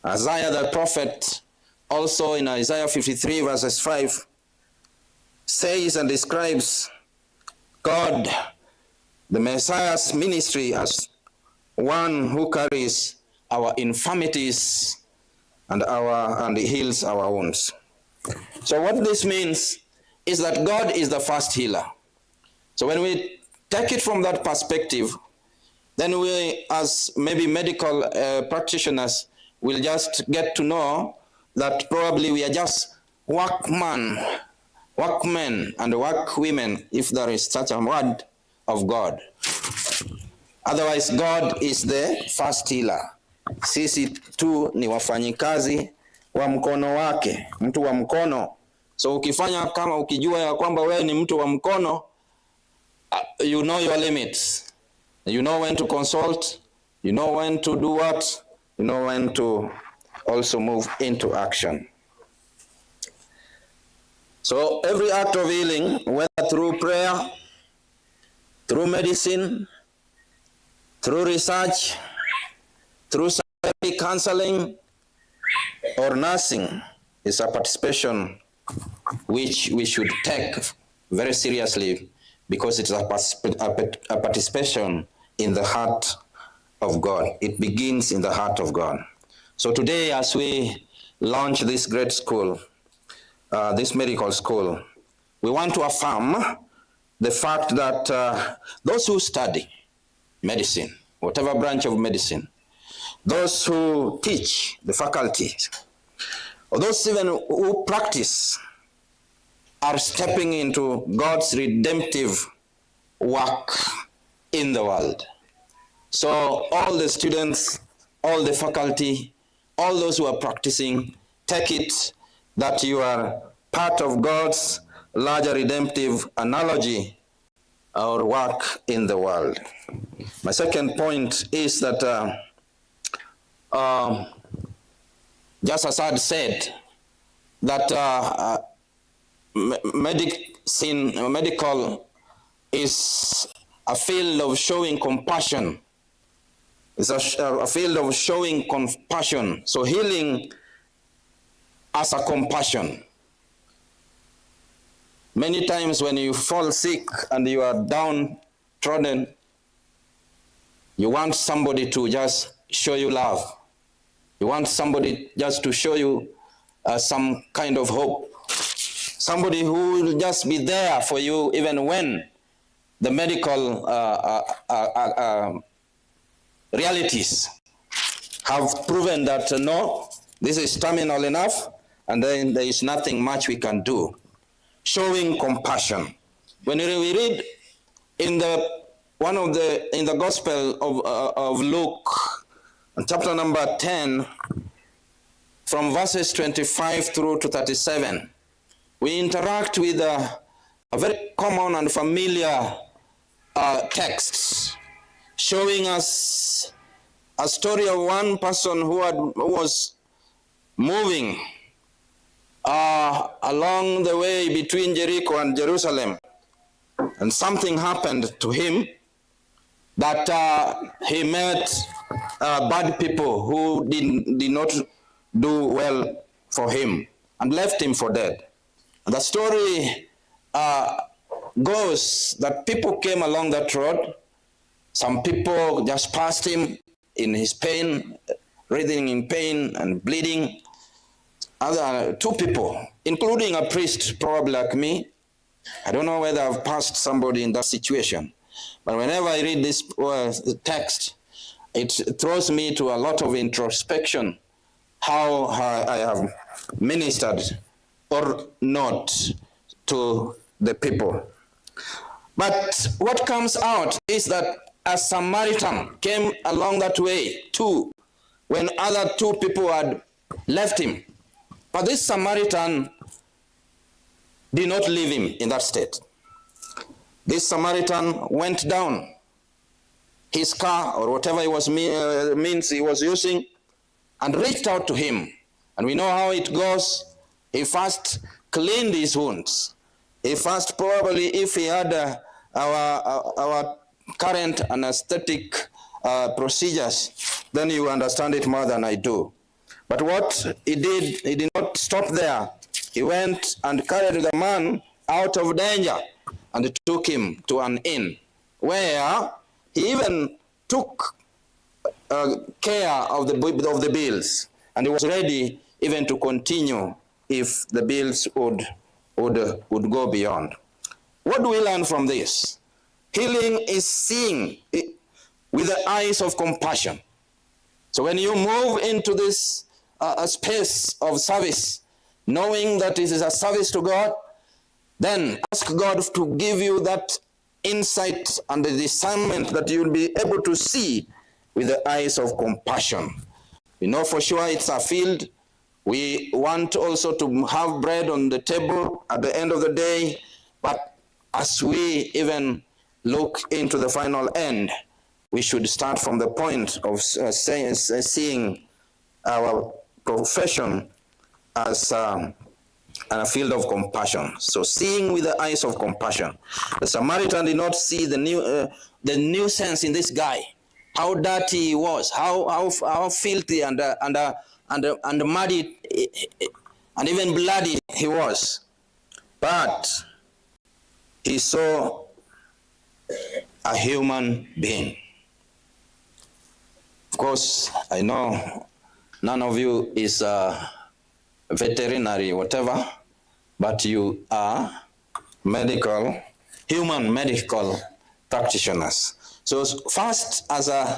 Isaiah the prophet, also in Isaiah 53 verses 5, says and describes God, the Messiah's ministry, as one who carries our infirmities and heals our wounds. So what this means is that God is the first healer. So when we take it from that perspective, then we, as maybe medical practitioners, will just get to know that probably we are just workmen and workwomen, if there is such a word, of God. Otherwise, God is the first healer. Sisi tu ni wafanyikazi wa mkono wake, mtu wa mkono. So ukifanya kama ukijua ya kwamba wewe ni mtu wa mkono, you know your limits. You know when to consult, you know when to do what, you know when to also move into action. So every act of healing, whether through prayer, through medicine, through research, through counseling, or nursing, is a participation which we should take very seriously, because it's a participation in the heart of God. It begins in the heart of God. So today, as we launch this great school, this medical school, we want to affirm the fact that those who study medicine, whatever branch of medicine, those who teach, the faculties, or those even who practice, are stepping into God's redemptive work in the world. So all the students, all the faculty, all those who are practicing, take it that you are part of God's larger redemptive analogy or work in the world. My second point is that, just as I said, that medical is a field of showing compassion. It's a field of showing compassion. So healing as a compassion. Many times when you fall sick and you are downtrodden, you want somebody to just show you love. You want somebody just to show you some kind of hope. Somebody who will just be there for you even when the medical realities have proven that no, this is terminal enough, and then there is nothing much we can do. Showing compassion. When we read in the Gospel of Luke, chapter number 10, from verses 25 through to 37, we interact with a very common and familiar text, showing us a story of one person who was moving along the way between Jericho and Jerusalem, and something happened to him that he met bad people who did not do well for him and left him for dead. And the story goes that people came along that road. Some people just passed him in his pain, writhing in pain and bleeding. Other two people, including a priest, probably like me. I don't know whether I've passed somebody in that situation, but whenever I read this text, it throws me to a lot of introspection, how I have ministered or not to the people. But what comes out is that a Samaritan came along that way too, when other two people had left him. But this Samaritan did not leave him in that state. This Samaritan went down his car or whatever it was means he was using and reached out to him. And we know how it goes. He first cleaned his wounds. He first, probably, if he had our current anesthetic procedures, then you understand it more than I do. But what he did not stop there. He went and carried the man out of danger and took him to an inn, where he even took care of the bills, and he was ready even to continue if the bills would go beyond. What do we learn from this? Healing is seeing with the eyes of compassion. So when you move into this space of service, knowing that it is a service to God, then ask God to give you that insight and the discernment that you'll be able to see with the eyes of compassion. We know for sure it's a field. We want also to have bread on the table at the end of the day, but as we even look into the final end, we should start from the point of seeing our profession as a field of compassion. So seeing with the eyes of compassion. The Samaritan did not see the nuisance in this guy, how dirty he was, how filthy and muddy and even bloody he was. But he saw a human being. Of course, I know none of you is a veterinary, whatever, but you are human medical practitioners. So first, as a